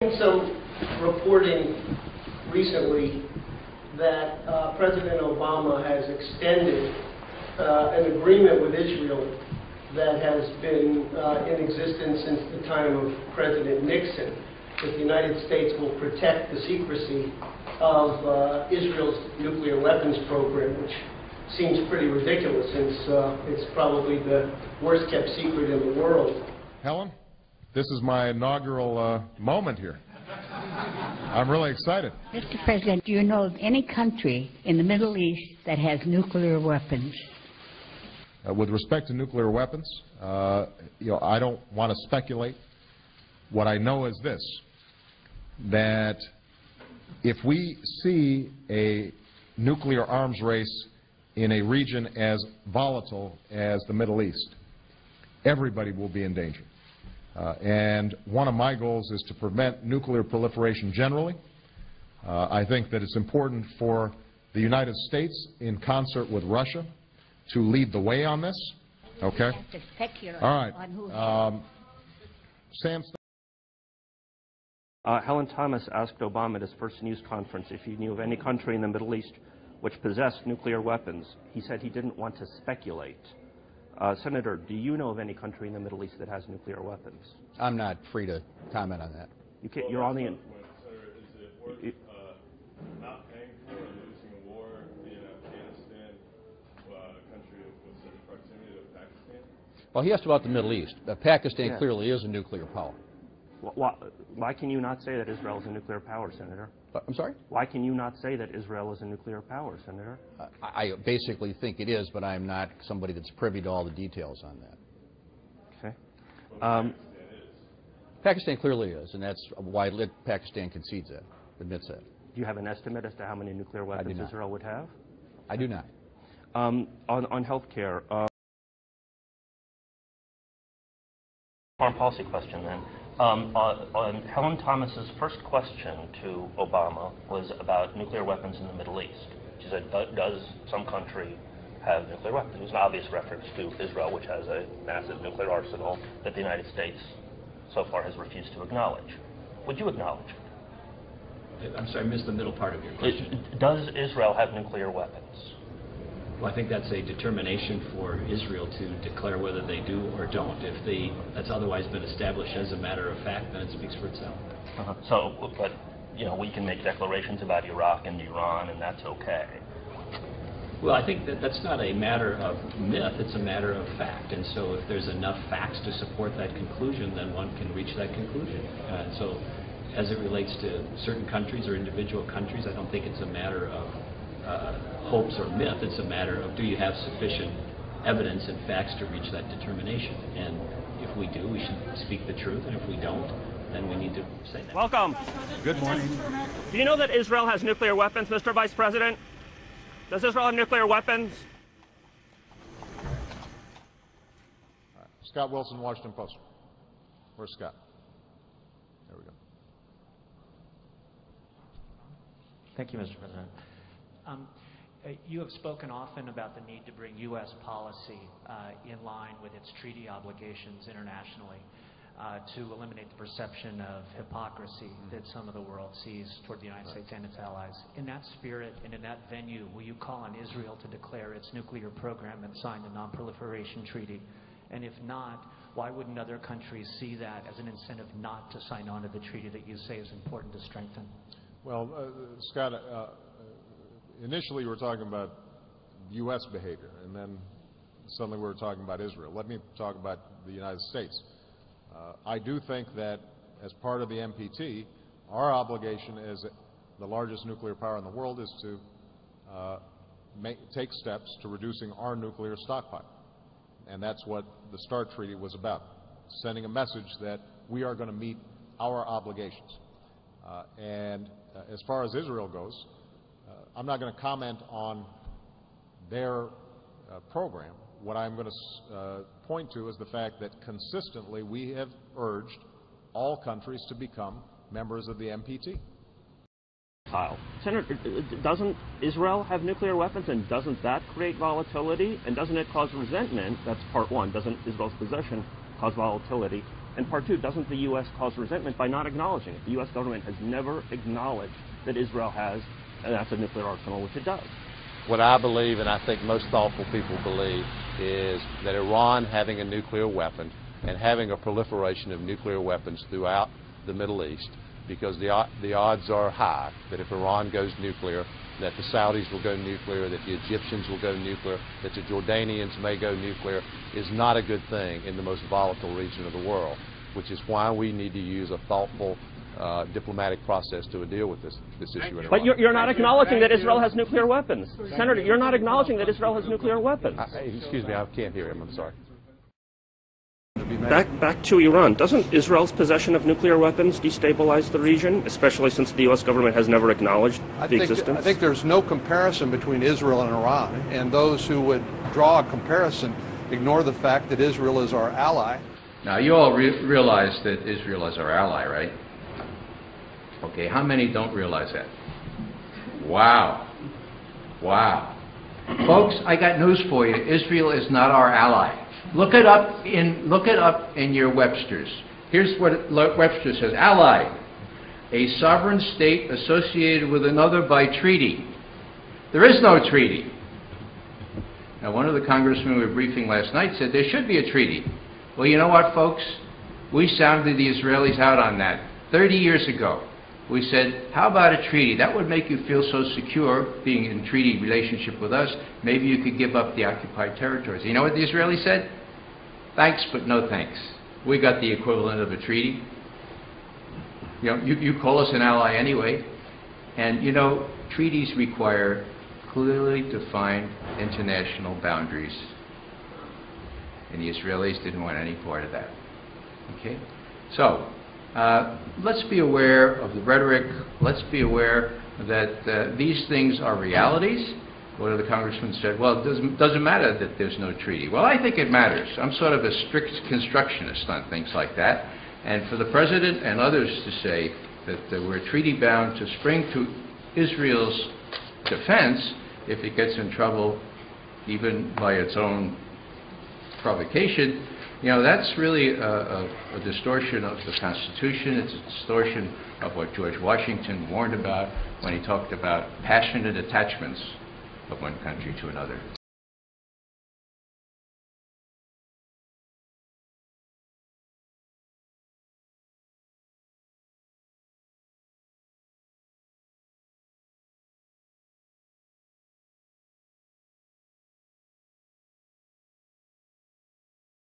Some reporting recently that President Obama has extended an agreement with Israel that has been in existence since the time of President Nixon, that the United States will protect the secrecy of Israel's nuclear weapons program, which seems pretty ridiculous since it's probably the worst kept secret in the world. Helen? This is my inaugural moment here. I'm really excited. Mr. President, do you know of any country in the Middle East that has nuclear weapons? With respect to nuclear weapons, I don't want to speculate. What I know is this, that if we see a nuclear arms race in a region as volatile as the Middle East, everybody will be in danger. And one of my goals is to prevent nuclear proliferation generally. I think that it's important for the United States, in concert with Russia, to lead the way on this. Okay? All right. Sam. Helen Thomas asked Obama at his first news conference if he knew of any country in the Middle East which possessed nuclear weapons. He said he didn't want to speculate. Senator, do you know of any country in the Middle East that has nuclear weapons? I'm not free to comment on that. You can't, you're on the... Senator, is it worth not paying for and losing a war in Afghanistan, a country with such proximity to Pakistan? Well, he asked about the Middle East. Pakistan clearly is a nuclear power. Why can you not say that Israel is a nuclear power, Senator? I'm sorry? Why can you not say that Israel is a nuclear power, Senator? I basically think it is, but I'm not somebody that's privy to all the details on that. Okay. Pakistan clearly is, and that's why Pakistan concedes that, admits that. Do you have an estimate as to how many nuclear weapons Israel would have? I do not. On health care, foreign policy question then. On Helen Thomas's first question to Obama was about nuclear weapons in the Middle East. She said, does some country have nuclear weapons? It was an obvious reference to Israel, which has a massive nuclear arsenal that the United States so far has refused to acknowledge. Would you acknowledge it? I'm sorry, I missed the middle part of your question. Does Israel have nuclear weapons? Well, I think that's a determination for Israel to declare whether they do or don't. If that's otherwise been established as a matter of fact, then it speaks for itself. But we can make declarations about Iraq and Iran, and that's okay. Well, I think that's not a matter of myth, it's a matter of fact. And so if there's enough facts to support that conclusion, then one can reach that conclusion. So as it relates to certain countries or individual countries, I don't think it's a matter of hopes or myth. It's a matter of, do you have sufficient evidence and facts to reach that determination? And if we do, we should speak the truth, and if we don't, then we need to say that. Welcome. Good morning. Do you know that Israel has nuclear weapons, Mr. Vice President? Does Israel have nuclear weapons? Scott Wilson, Washington Post. Where's Scott? There we go. Thank you, Mr. President. You have spoken often about the need to bring U.S. policy in line with its treaty obligations internationally to eliminate the perception of hypocrisy that some of the world sees toward the United States and its allies. In that spirit and in that venue, will you call on Israel to declare its nuclear program and sign the Non-Proliferation Treaty? And if not, why wouldn't other countries see that as an incentive not to sign on to the treaty that you say is important to strengthen? Well, Scott, initially we were talking about U.S. behavior, and then suddenly we were talking about Israel. Let me talk about the United States. I do think that as part of the NPT, our obligation as the largest nuclear power in the world is to take steps to reducing our nuclear stockpile. And that's what the START Treaty was about, sending a message that we are going to meet our obligations. As far as Israel goes, I'm not going to comment on their program. What I'm going to point to is the fact that consistently we have urged all countries to become members of the NPT. Senator, doesn't Israel have nuclear weapons, and doesn't that create volatility? And doesn't it cause resentment? That's part one. Doesn't Israel's possession cause volatility? And part two, doesn't the U.S. cause resentment by not acknowledging it? The U.S. government has never acknowledged that Israel has an active nuclear arsenal, which it does. What I believe, and I think most thoughtful people believe, is that Iran having a nuclear weapon and having a proliferation of nuclear weapons throughout the Middle East, because the odds are high that if Iran goes nuclear, that the Saudis will go nuclear, that the Egyptians will go nuclear, that the Jordanians may go nuclear, is not a good thing in the most volatile region of the world, which is why we need to use a thoughtful diplomatic process to deal with this issue in Iran. But you're not acknowledging that Israel has nuclear weapons. Senator, you're not acknowledging that Israel has nuclear weapons. Excuse me, I can't hear him, I'm sorry. Back to Iran. Doesn't Israel's possession of nuclear weapons destabilize the region, especially since the U.S. government has never acknowledged the existence? I think there's no comparison between Israel and Iran, and those who would draw a comparison ignore the fact that Israel is our ally. Now, you all realize that Israel is our ally, right? Okay, how many don't realize that? Wow. Wow. Folks, I got news for you. Israel is not our ally. Look it up in your Webster's. Here's what Webster says. Ally, a sovereign state associated with another by treaty. There is no treaty. Now, one of the congressmen we were briefing last night said there should be a treaty. Well, you know what, folks? We sounded the Israelis out on that 30 years ago. We said, how about a treaty? That would make you feel so secure, being in treaty relationship with us. Maybe you could give up the occupied territories. You know what the Israelis said? Thanks, but no thanks. We got the equivalent of a treaty. You know, you call us an ally anyway. And, you know, treaties require clearly defined international boundaries. And the Israelis didn't want any part of that. Okay? So, let's be aware of the rhetoric. Let's be aware that these things are realities. One of the congressmen said, well, it doesn't matter that there's no treaty. Well, I think it matters. I'm sort of a strict constructionist on things like that. And for the president and others to say that we're treaty bound to spring to Israel's defense if it gets in trouble, even by its own provocation, you know, that's really a distortion of the Constitution. It's a distortion of what George Washington warned about when he talked about passionate attachments of one country to another.